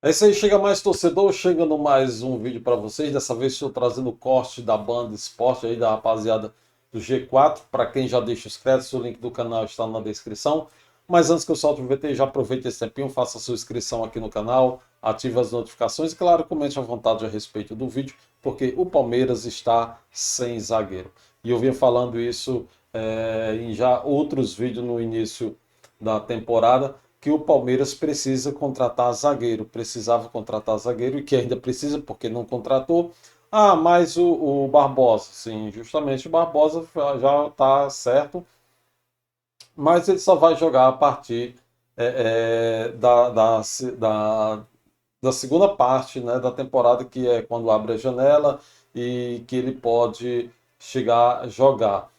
É isso aí, chega mais torcedor, chegando mais um vídeo para vocês. Dessa vez estou trazendo o corte da banda esporte aí da rapaziada do G4. Para quem já deixa os créditos, o link do canal está na descrição. Mas antes que eu solte o VT, já aproveite esse tempinho, faça a sua inscrição aqui no canal, ative as notificações e, claro, comente à vontade a respeito do vídeo, porque o Palmeiras está sem zagueiro. E eu vinha falando isso em já outros vídeos no início da temporada, que o Palmeiras precisa contratar zagueiro, precisava contratar zagueiro e que ainda precisa porque não contratou. Ah, mas o Barbosa, sim, justamente o Barbosa já está certo, mas ele só vai jogar a partir da segunda parte, né, da temporada, que é quando abre a janela e que ele pode chegar a jogar.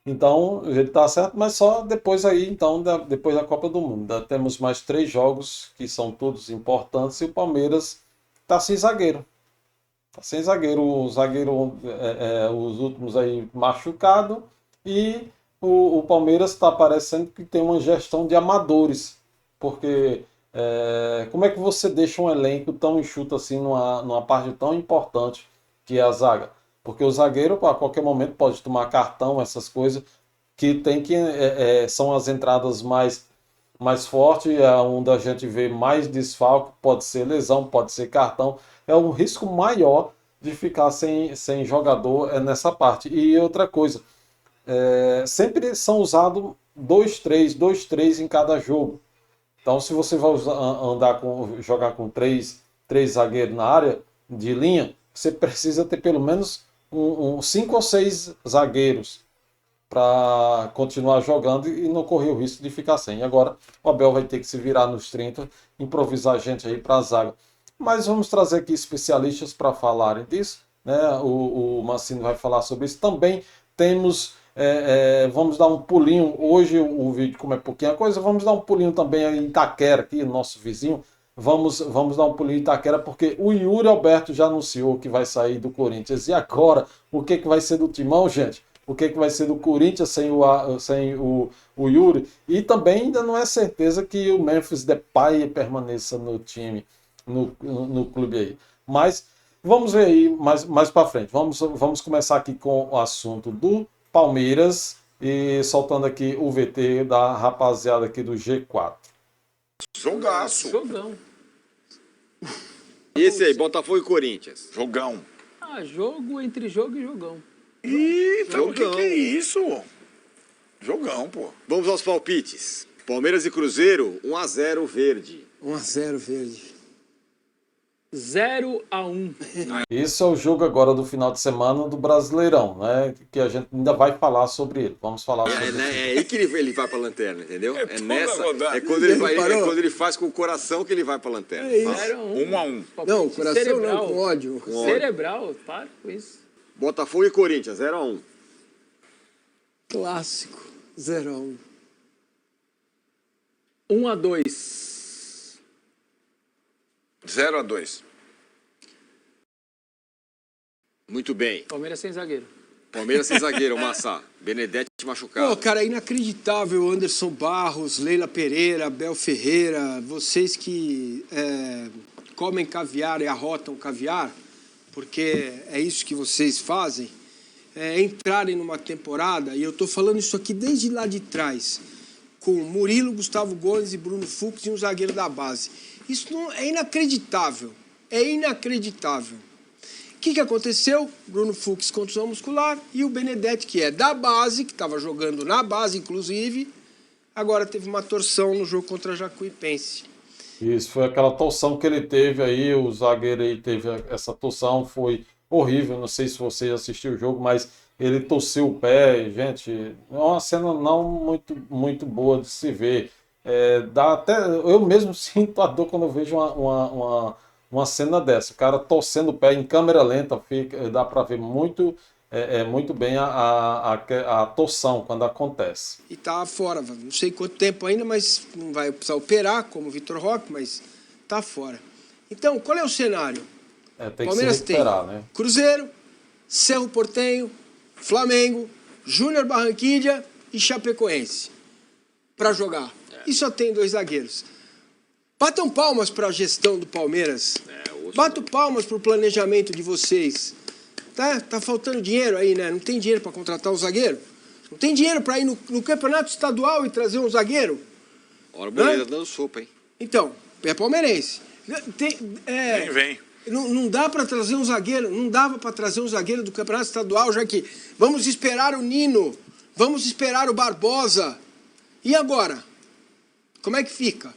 Então, ele está certo, mas só depois aí, então, depois da Copa do Mundo. Ainda temos mais 3 jogos que são todos importantes e o Palmeiras está sem zagueiro. Está sem zagueiro, o zagueiro, os últimos aí machucado e o Palmeiras está parecendo que tem uma gestão de amadores, porque como é que você deixa um elenco tão enxuto assim numa parte tão importante que é a zaga? Porque o zagueiro, a qualquer momento, pode tomar cartão, essas coisas, que tem que são as entradas mais fortes, é onde a gente vê mais desfalque, pode ser lesão, pode ser cartão. É um risco maior de ficar sem jogador nessa parte. E outra coisa, sempre são usados dois, três em cada jogo. Então, se você vai jogar com três zagueiros na área de linha, você precisa ter pelo menos cinco ou seis zagueiros para continuar jogando e não correr o risco de ficar sem. E agora o Abel vai ter que se virar nos 30, improvisar gente aí para a zaga. Mas vamos trazer aqui especialistas para falarem disso, né? O Mancini vai falar sobre isso. Também temos, vamos dar um pulinho, hoje o vídeo, como é pouquinha coisa, vamos dar um pulinho também em Itaquera, aqui, nosso vizinho. Vamos dar um pulinho em Itaquera, porque o Yuri Alberto já anunciou que vai sair do Corinthians. E agora, o que vai ser do Timão, gente? O que vai ser do Corinthians sem o Yuri? E também ainda não é certeza que o Memphis Depay permaneça no time, no clube aí. Mas vamos ver aí mais para frente. Vamos começar aqui com o assunto do Palmeiras e soltando aqui o VT da rapaziada aqui do G4. Jogaço. Jogão. E esse aí, Botafogo e Corinthians? Jogão. Ah, jogo entre jogo e jogão. Ih, então o que Jogão. é isso? Jogão, pô. Vamos aos palpites. Palmeiras e Cruzeiro, 1-0 verde. 1-0 verde. 0-1. Esse é o jogo agora do final de semana do Brasileirão, né? Que a gente ainda vai falar sobre ele. Vamos falar sobre É, isso. né, é aí que ele vai pra lanterna, entendeu? É É toda nessa. rodada. É quando ele vai, Reparou? quando ele faz com o coração que ele vai pra lanterna. É isso. Fala. 0-1. 1-1. Não, coração cerebral. não, com ódio. Cerebral, para com isso. Botafogo e Corinthians, 0-1. Clássico. 0-1. 1-2. 0-2. Muito bem. Palmeiras sem zagueiro. Palmeiras sem zagueiro, Massa. Benedetti machucado. Pô, cara, inacreditável. Anderson Barros, Leila Pereira, Abel Ferreira, vocês que comem caviar e arrotam caviar, porque é isso que vocês fazem, entrarem numa temporada, e eu tô falando isso aqui desde lá de trás, com Murilo, Gustavo Gomes e Bruno Fux e um zagueiro da base. Isso não, é inacreditável. É inacreditável. O que aconteceu? Bruno Fux, contusão muscular, e o Benedetti, que é da base, que estava jogando na base, inclusive, agora teve uma torção no jogo contra a Jacuipense. Isso, foi aquela torção que ele teve aí, o zagueiro aí teve essa torção, foi horrível, não sei se você assistiu o jogo, mas ele torceu o pé, gente, é uma cena não muito boa de se ver. Dá até, eu mesmo sinto a dor quando eu vejo uma cena dessa, o cara torcendo o pé em câmera lenta, dá para ver muito bem a torção quando acontece. E tá fora, não sei quanto tempo ainda, mas não vai precisar operar, como o Vitor Roque, mas tá fora. Então, qual é o cenário? Tem que Palmeiras se recuperar, tem né? Cruzeiro, Cerro Porteño, Flamengo, Júnior Barranquilla e Chapecoense para jogar. E só tem 2 zagueiros. Batam palmas para a gestão do Palmeiras. Batam palmas para o planejamento de vocês. Tá faltando dinheiro aí, né? Não tem dinheiro para contratar um zagueiro? Não tem dinheiro para ir no campeonato estadual e trazer um zagueiro? Olha o Moreira dando sopa, hein? Então, é palmeirense. Vem. Não dá para trazer um zagueiro, não dava para trazer um zagueiro do campeonato estadual, já que vamos esperar o Nino, vamos esperar o Barbosa. E agora? Como é que fica?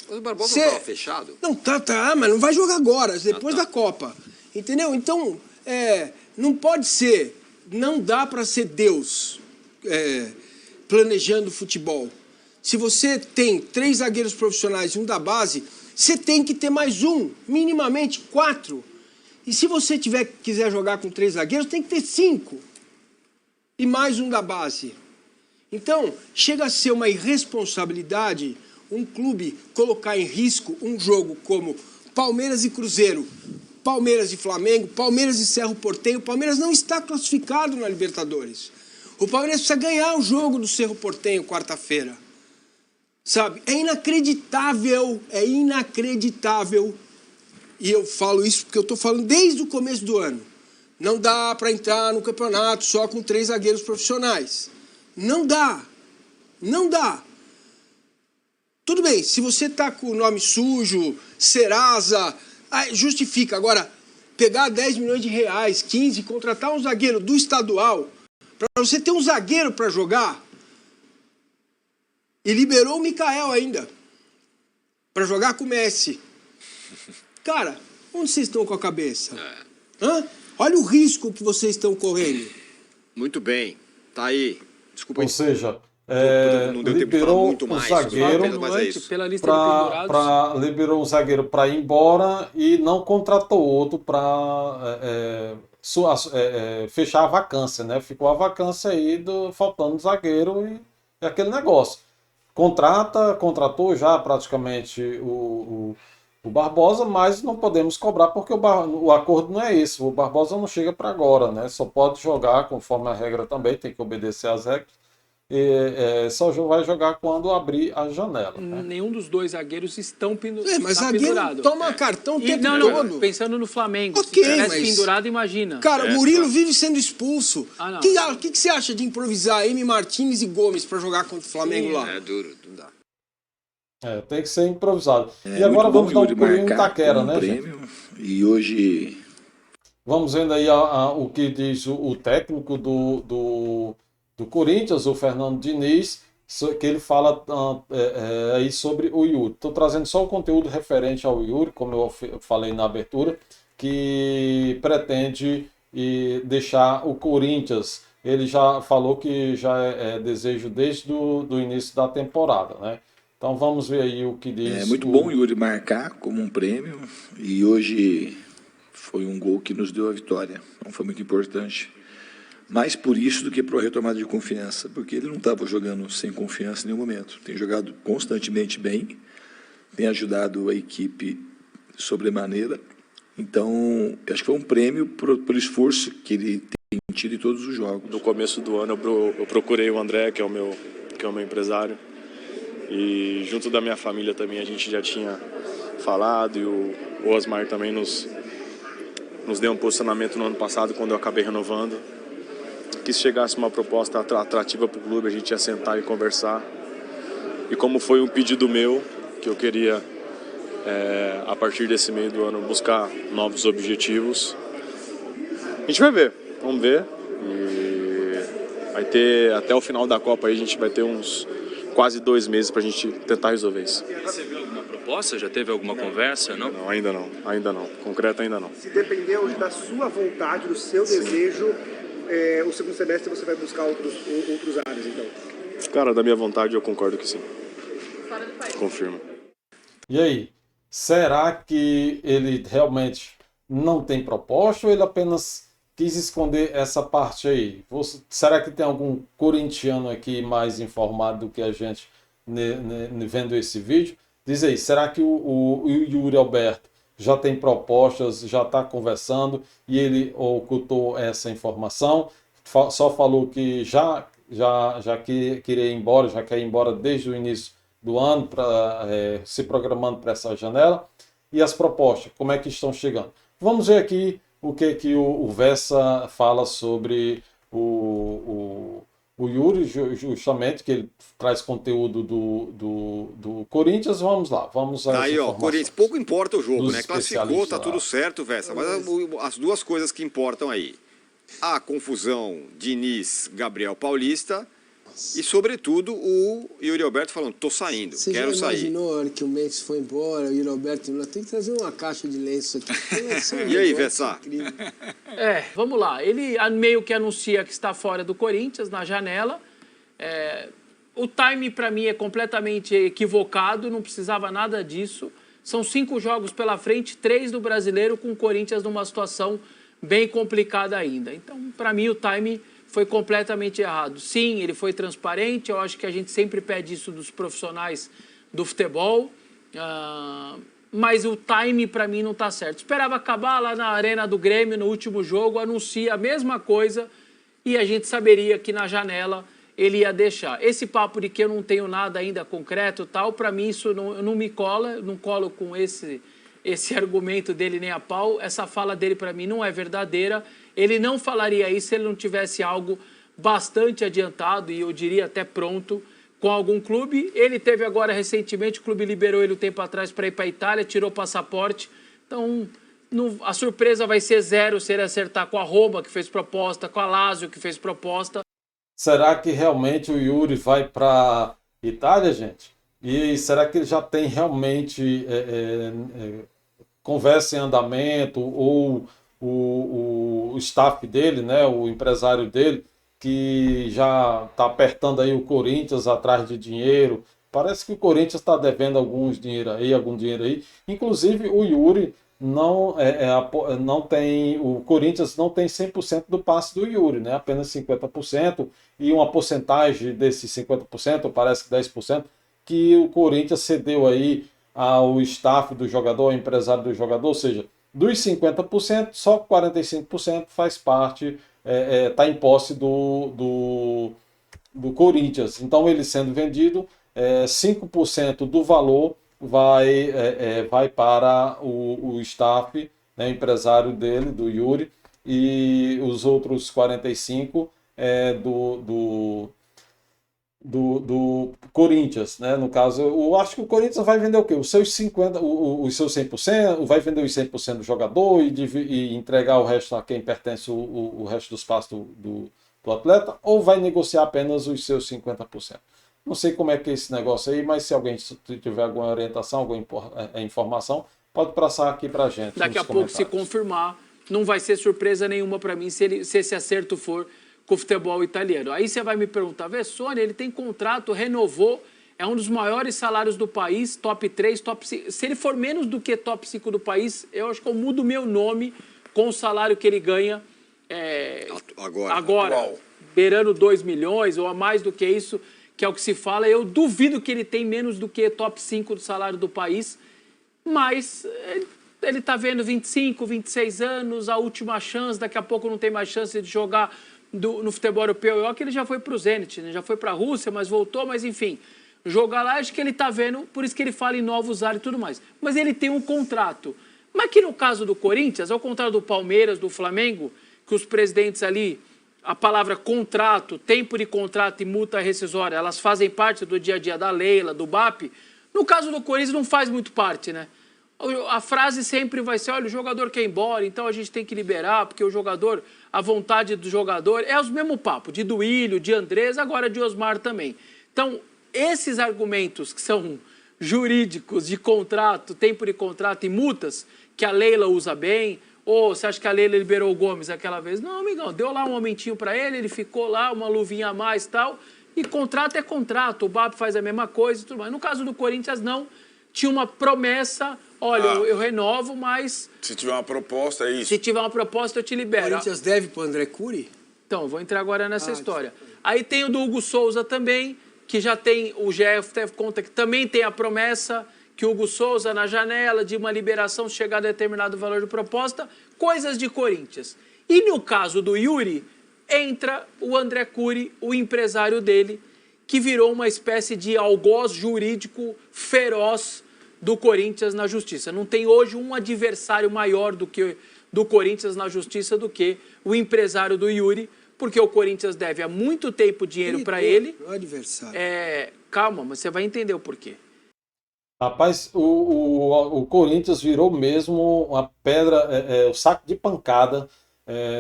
Mas o Barbosa não estava fechado? Não, tá, mas não vai jogar agora, depois da Copa. Entendeu? Então, não pode ser, não dá para ser Deus planejando futebol. Se você tem 3 zagueiros profissionais e um da base, você tem que ter mais um, minimamente 4. E se você quiser jogar com 3 zagueiros, tem que ter 5. E mais um da base. Então, chega a ser uma irresponsabilidade um clube colocar em risco um jogo como Palmeiras e Cruzeiro, Palmeiras e Flamengo, Palmeiras e Cerro Porteño. O Palmeiras não está classificado na Libertadores. O Palmeiras precisa ganhar o jogo do Cerro Porteño quarta-feira. Sabe? É inacreditável. E eu falo isso porque eu estou falando desde o começo do ano. Não dá para entrar no campeonato só com 3 zagueiros profissionais. Não dá. Tudo bem, se você tá com o nome sujo, Serasa, justifica. Agora, pegar 10 milhões de reais, 15, contratar um zagueiro do estadual, para você ter um zagueiro para jogar, e liberou o Mikael ainda, para jogar com o Messi. Cara, onde vocês estão com a cabeça? Olha o risco que vocês estão correndo. Muito bem, tá aí. Desculpa aí. Ou seja, não deu tempo de falar liberou muito o mais zagueiro mas é isso. Pela lista de pendurados. liberou o zagueiro para ir embora e não contratou outro para fechar a vacância, né? Ficou a vacância aí faltando zagueiro e aquele negócio. Contratou já praticamente o Barbosa, mas não podemos cobrar porque o acordo não é esse. O Barbosa não chega para agora, né? Só pode jogar conforme a regra também, tem que obedecer às regras. Só vai jogar quando abrir a janela. Né? Nenhum dos 2 zagueiros estão pendurados. Mas zagueiro toma cartão o tempo não, todo. pensando no Flamengo. Ok, se tivesse mas... pendurado, imagina. Cara, o Murilo vive sendo expulso. não. O que você acha de improvisar M. Martínez e Gomes para jogar contra o Flamengo lá? É duro, não dá. Tem que ser improvisado. E agora vamos dar um pulinho em Itaquera, né, prêmio, gente? E hoje... Vamos vendo aí o que diz o técnico do Corinthians, o Fernando Diniz, que ele fala aí sobre o Yuri. Estou trazendo só o conteúdo referente ao Yuri, como eu falei na abertura, que pretende deixar o Corinthians. Ele já falou que já é desejo desde o início da temporada, né? Então vamos ver aí o que diz. É muito bom o Yuri marcar como um prêmio e hoje foi um gol que nos deu a vitória. Então foi muito importante. Mais por isso do que por retomada de confiança, porque ele não estava jogando sem confiança em nenhum momento. Tem jogado constantemente bem, tem ajudado a equipe sobremaneira. Então, acho que foi um prêmio pelo esforço que ele tem tido em todos os jogos. No começo do ano eu procurei o André, que é o meu empresário, e junto da minha família também a gente já tinha falado, e o Osmar também nos deu um posicionamento no ano passado, quando eu acabei renovando, que se chegasse uma proposta atrativa para o clube, a gente ia sentar e conversar. E como foi um pedido meu, que eu queria, a partir desse meio do ano, buscar novos objetivos, a gente vai ver, vamos ver. E vai ter, até o final da Copa, aí a gente vai ter uns quase 2 meses para a gente tentar resolver isso. Você viu alguma proposta? Já teve alguma conversa? Não? Não, ainda não. Concreto ainda não. Se depender hoje da sua vontade, do seu desejo, o segundo semestre você vai buscar outros áreas, então? Cara, da minha vontade eu concordo que sim. Confirmo. E aí, será que ele realmente não tem proposta ou ele apenas quis esconder essa parte aí? Será que tem algum corintiano aqui mais informado do que a gente vendo esse vídeo? Diz aí, será que o Yuri Alberto já tem propostas, já está conversando e ele ocultou essa informação? Só falou que já queria ir embora, já quer ir embora desde o início do ano, se programando para essa janela. E as propostas, como é que estão chegando? Vamos ver aqui o que o Vessa fala sobre o Yuri, justamente, que ele traz conteúdo do Corinthians. Vamos lá, vamos às Aí, ó, informações. Corinthians, pouco importa o jogo, Dos né? Classificou, tá especialistas tudo lá. certo, Vessa. Mas as duas coisas que importam aí. A confusão Diniz, Gabriel Paulista e, sobretudo, o Yuri Alberto falando, tô saindo, Você quero já sair. imaginou a hora que o Mendes foi embora, o Yuri Alberto tem que trazer uma caixa de lenço aqui. E aí, Vessa? Vamos lá. Ele meio que anuncia que está fora do Corinthians na janela. O time, para mim, é completamente equivocado, não precisava nada disso. São 5 jogos pela frente, 3 do Brasileiro, com o Corinthians numa situação bem complicada ainda. Então, para mim, o time foi completamente errado. Sim, ele foi transparente, eu acho que a gente sempre pede isso dos profissionais do futebol, mas o time, para mim, não está certo. Esperava acabar lá na Arena do Grêmio, no último jogo, anuncia a mesma coisa e a gente saberia que na janela ele ia deixar. Esse papo de que eu não tenho nada ainda concreto, tal, para mim isso não me cola, não colo com esse argumento dele nem a pau. Essa fala dele para mim não é verdadeira. Ele não falaria isso se ele não tivesse algo bastante adiantado e eu diria até pronto com algum clube. Ele teve agora recentemente, o clube liberou ele um tempo atrás para ir para a Itália, tirou o passaporte. Então a surpresa vai ser zero se ele acertar com a Roma, que fez proposta, com a Lazio, que fez proposta. Será que realmente o Yuri vai para Itália, gente? E será que ele já tem realmente conversa em andamento, ou o staff dele, né, o empresário dele, que já está apertando aí o Corinthians atrás de dinheiro? Parece que o Corinthians está devendo algum dinheiro aí. Inclusive o Yuri não tem, o Corinthians não tem 100% do passe do Yuri, né? Apenas 50%, e uma porcentagem desses 50%, parece que 10%, que o Corinthians cedeu aí ao staff do jogador, ao empresário do jogador, ou seja, dos 50%, só 45% faz parte, está em posse do Corinthians. Então, ele sendo vendido, 5% do valor vai para o staff, né, empresário dele, do Yuri, e os outros 45% do Corinthians, né? No caso, eu acho que o Corinthians vai vender o quê? Os seus 50%, os seus 100%, vai vender os 100% do jogador e entregar o resto a quem pertence o resto do espaço do atleta, ou vai negociar apenas os seus 50%? Não sei como é que é esse negócio aí, mas se alguém tiver alguma orientação, alguma informação, pode passar aqui pra gente. Daqui a pouco, se confirmar, não vai ser surpresa nenhuma para mim se esse acerto for com o futebol italiano. Aí você vai me perguntar, Vessone, ele tem contrato, renovou, é um dos maiores salários do país, top 3, top 5. Se ele for menos do que top 5 do país, eu acho que eu mudo o meu nome com o salário que ele ganha agora beirando 2 milhões ou a mais do que isso, que é o que se fala. Eu duvido que ele tem menos do que top 5 do salário do país, mas ele está vendo 25, 26 anos, a última chance, daqui a pouco não tem mais chance de jogar no futebol europeu. Eu acho que ele já foi para o Zenit, né? Já foi para a Rússia, mas voltou, mas enfim, jogar lá, acho que ele está vendo, por isso que ele fala em novos ares e tudo mais. Mas ele tem um contrato. Mas que no caso do Corinthians, ao contrário do Palmeiras, do Flamengo, que os presidentes ali, a palavra contrato, tempo de contrato e multa rescisória, elas fazem parte do dia a dia da Leila, do BAP. No caso do Corinthians não faz muito parte, né? A frase sempre vai ser, olha, o jogador quer ir embora, então a gente tem que liberar, porque o jogador, a vontade do jogador, é o mesmo papo, de Duílio, de Andrés, agora de Osmar também. Então, esses argumentos que são jurídicos, de contrato, tempo de contrato e multas, que a Leila usa bem, ou você acha que a Leila liberou o Gomes aquela vez? Não, amigão, deu lá um aumentinho para ele ficou lá, uma luvinha a mais e tal, e contrato é contrato, o BAP faz a mesma coisa e tudo mais. No caso do Corinthians, não, tinha uma promessa, olha, eu renovo, mas... Se tiver uma proposta, é isso. Se tiver uma proposta, eu te libero. O Corinthians deve para o André Curi? Então, vou entrar agora nessa história. Aí tem o do Hugo Souza também, que já tem, o GF conta que também tem a promessa que o Hugo Souza, na janela de uma liberação, chegar a determinado valor de proposta, coisas de Corinthians. E no caso do Yuri, entra o André Curi, o empresário dele, que virou uma espécie de algoz jurídico feroz do Corinthians na justiça. Não tem hoje um adversário maior do Corinthians na justiça do que o empresário do Yuri, porque o Corinthians deve há muito tempo dinheiro para ele. O adversário. Calma, mas você vai entender o porquê. Rapaz, o Corinthians virou mesmo uma pedra, o saco de pancada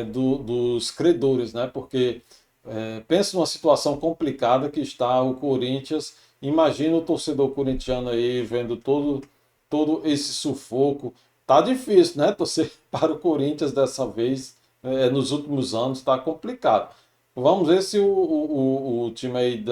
dos credores, né? Porque pensa numa situação complicada que está o Corinthians. Imagina o torcedor corintiano aí vendo todo esse sufoco. Tá difícil, né? Torcer para o Corinthians dessa vez, nos últimos anos, está complicado. Vamos ver se o time aí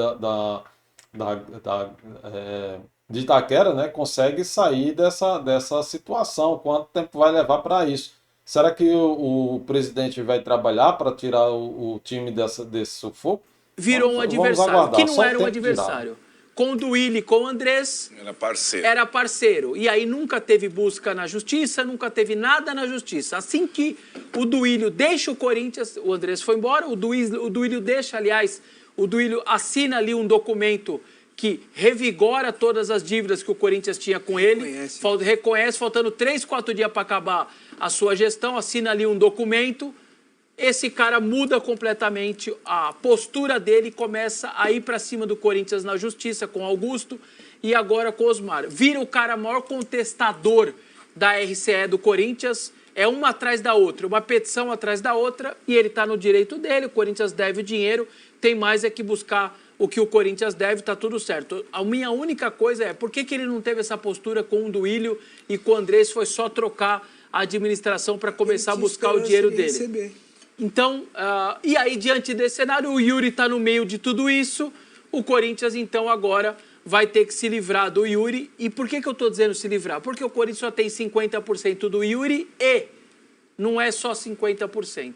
de Itaquera, né, consegue sair dessa situação. Quanto tempo vai levar para isso? Será que o presidente vai trabalhar para tirar o time desse sufoco? Virou um adversário, que não era um adversário. Com o Duílio e com o Andrés, era parceiro. E aí nunca teve busca na justiça, nunca teve nada na justiça. Assim que o Duílio deixa o Corinthians, o Andrés foi embora, o Duílio deixa, aliás, o Duílio assina ali um documento que revigora todas as dívidas que o Corinthians tinha com ele, reconhece, faltando 3, 4 dias para acabar a sua gestão, assina ali um documento. Esse cara muda completamente a postura dele e começa a ir para cima do Corinthians na justiça com Augusto e agora com Osmar. Vira o cara maior contestador da RCE do Corinthians, é uma atrás da outra, uma petição atrás da outra, e ele está no direito dele, o Corinthians deve dinheiro, tem mais que buscar o que o Corinthians deve, tá tudo certo. A minha única coisa é, por que ele não teve essa postura com o Duílio e com o Andrés, foi só trocar a administração para começar a buscar o dinheiro dele? Receber. Então, e aí, diante desse cenário, o Yuri está no meio de tudo isso, o Corinthians, então, agora vai ter que se livrar do Yuri. E por que eu estou dizendo se livrar? Porque o Corinthians só tem 50% do Yuri e não é só 50%.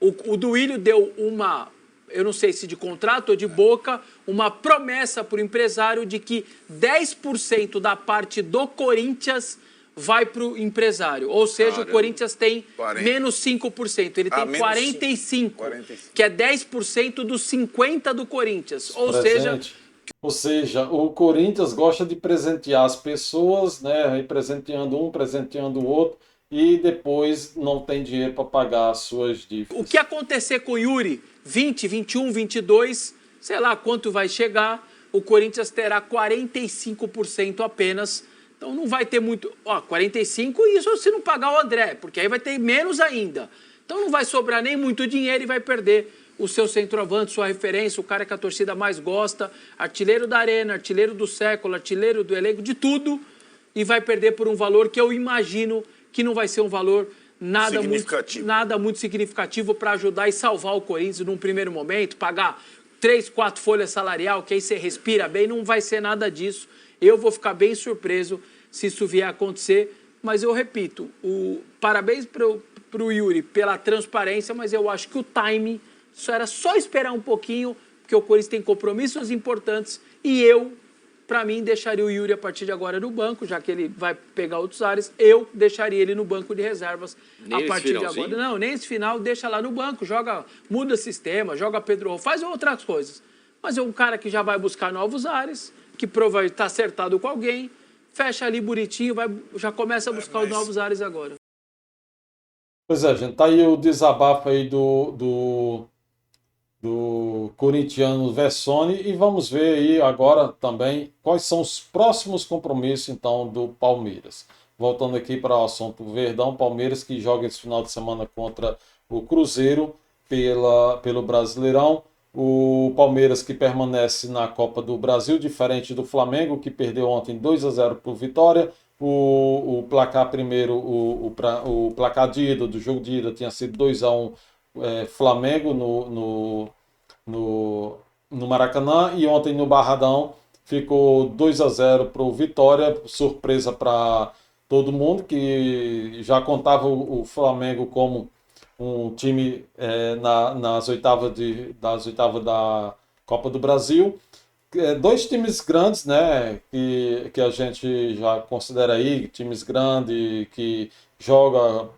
O Duílio deu uma, eu não sei se de contrato ou de boca, uma promessa para o empresário de que 10% da parte do Corinthians vai para o empresário. Ou seja, o Corinthians tem 40. menos 5%. Ele tem 45%, que é 10% dos 50% do Corinthians. Ou seja, o Corinthians gosta de presentear as pessoas, né, presenteando um, presenteando o outro, e depois não tem dinheiro para pagar as suas dívidas. O que acontecer com o Yuri, 20, 21, 22, sei lá quanto vai chegar, o Corinthians terá 45% apenas. Então não vai ter muito... 45, isso se não pagar o André, porque aí vai ter menos ainda. Então não vai sobrar nem muito dinheiro e vai perder o seu centroavante, sua referência, o cara que a torcida mais gosta, artilheiro da arena, artilheiro do século, artilheiro do elenco, de tudo, e vai perder por um valor que eu imagino que não vai ser um valor nada muito significativo para ajudar e salvar o Corinthians num primeiro momento, pagar 3, 4 folhas salarial, que aí você respira bem, não vai ser nada disso. Eu vou ficar bem surpreso se isso vier a acontecer, mas eu repito, parabéns para o Yuri pela transparência, mas eu acho que o time, isso era só esperar um pouquinho, porque o Corinthians tem compromissos importantes e eu, para mim, deixaria o Yuri a partir de agora no banco, já que ele vai pegar outros ares, eu deixaria ele no banco de reservas a partir de agora. Não, nem esse final, deixa lá no banco, muda sistema, joga Pedro, faz outras coisas. Mas é um cara que já vai buscar novos ares, que provavelmente está acertado com alguém, fecha ali bonitinho, já começa a buscar os novos ares agora. Pois é, gente, tá aí o desabafo aí do corintiano Vessone, e vamos ver aí agora também quais são os próximos compromissos, então, do Palmeiras. Voltando aqui para o assunto Verdão, Palmeiras que joga esse final de semana contra o Cruzeiro pelo Brasileirão. O Palmeiras que permanece na Copa do Brasil, diferente do Flamengo, que perdeu ontem 2-0 para o Vitória. O placar primeiro, o placar de ida, do jogo de ida, tinha sido 2-1 Flamengo no Maracanã, e ontem no Barradão ficou 2-0 para o Vitória, surpresa para todo mundo, que já contava o Flamengo como um time nas oitavas da Copa do Brasil. Dois times grandes, né, que a gente já considera aí, times grandes, que joga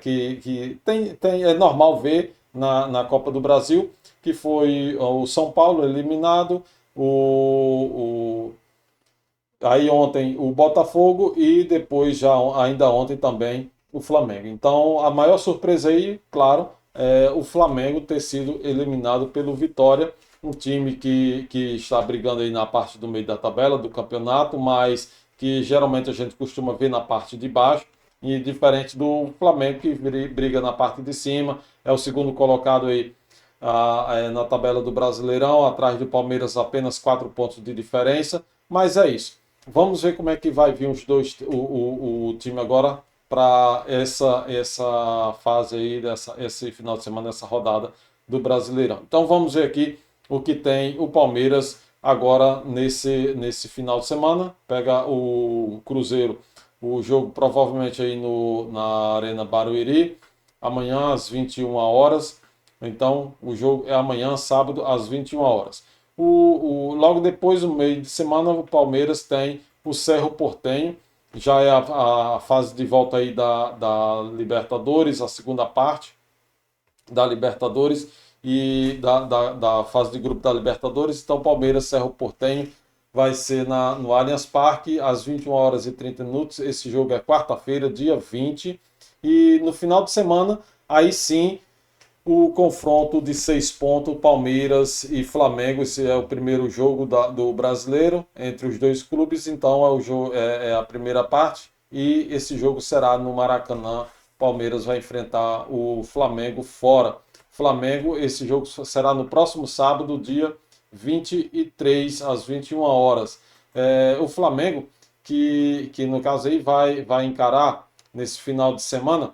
que é normal ver na Copa do Brasil, que foi o São Paulo eliminado, Aí ontem o Botafogo e depois ainda ontem também o Flamengo. Então a maior surpresa aí, claro, é o Flamengo ter sido eliminado pelo Vitória, um time que está brigando aí na parte do meio da tabela do campeonato, mas que geralmente a gente costuma ver na parte de baixo, e diferente do Flamengo que briga na parte de cima, é o segundo colocado aí na tabela do Brasileirão, atrás do Palmeiras apenas 4 pontos de diferença, mas é isso. Vamos ver como é que vai vir o time agora para essa fase aí, esse final de semana, essa rodada do Brasileirão. Então vamos ver aqui o que tem o Palmeiras agora nesse final de semana. Pega o Cruzeiro, o jogo provavelmente aí na Arena Barueri, amanhã às 21 horas. Então o jogo é amanhã, sábado, às 21 horas. Logo depois, no meio de semana, o Palmeiras tem o Cerro Porteño, já é a fase de volta aí da Libertadores, a segunda parte da Libertadores e da fase de grupo da Libertadores. Então, Palmeiras, Cerro Porteño vai ser no Allianz Parque às 21 horas e 30 minutos. Esse jogo é quarta-feira, dia 20. E no final de semana, aí sim, o confronto de 6 pontos, Palmeiras e Flamengo. Esse é o primeiro jogo do Brasileiro entre os dois clubes, então é a primeira parte, e esse jogo será no Maracanã. Palmeiras vai enfrentar o Flamengo fora. Flamengo, esse jogo será no próximo sábado, dia 23, às 21 horas. O Flamengo, que no caso aí vai encarar nesse final de semana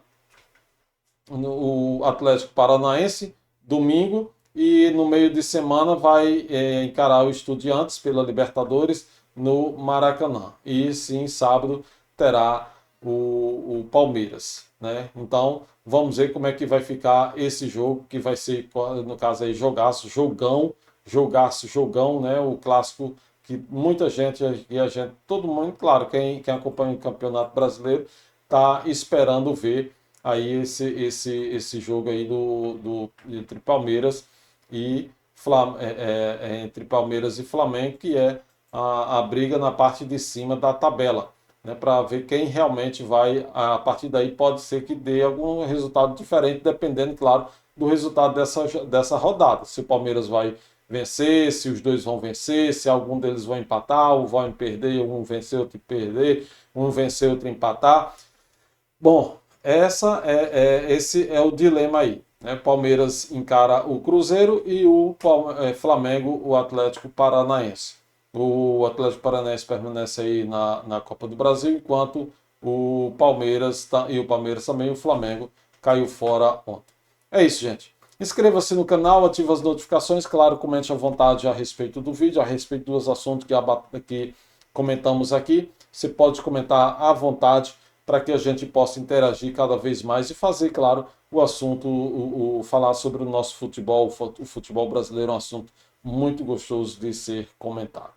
o Atlético Paranaense, domingo, e no meio de semana vai encarar o Estudiantes pela Libertadores no Maracanã. E sim, sábado terá o Palmeiras, né? Então vamos ver como é que vai ficar esse jogo, que vai ser, no caso aí, jogão, né? O clássico que muita gente, todo mundo, claro, quem acompanha o Campeonato Brasileiro está esperando ver aí esse jogo aí entre Palmeiras e Flamengo, que é a briga na parte de cima da tabela, né, para ver quem realmente vai. A partir daí pode ser que dê algum resultado diferente, dependendo, claro, do resultado dessa rodada. Se o Palmeiras vai vencer, se os dois vão vencer, se algum deles vai empatar, ou vão perder, um vencer, outro perder, um vencer, outro empatar. Bom, esse é o dilema aí, né? Palmeiras encara o Cruzeiro e o Flamengo, o Atlético Paranaense. O Atlético Paranaense permanece aí na Copa do Brasil, enquanto o Palmeiras e o Palmeiras também, o Flamengo caiu fora ontem. É isso, gente. Inscreva-se no canal, ative as notificações, claro, comente à vontade a respeito do vídeo, a respeito dos assuntos que comentamos aqui. Você pode comentar à vontade, para que a gente possa interagir cada vez mais e fazer, claro, o assunto, falar sobre o nosso futebol. O futebol brasileiro é um assunto muito gostoso de ser comentado.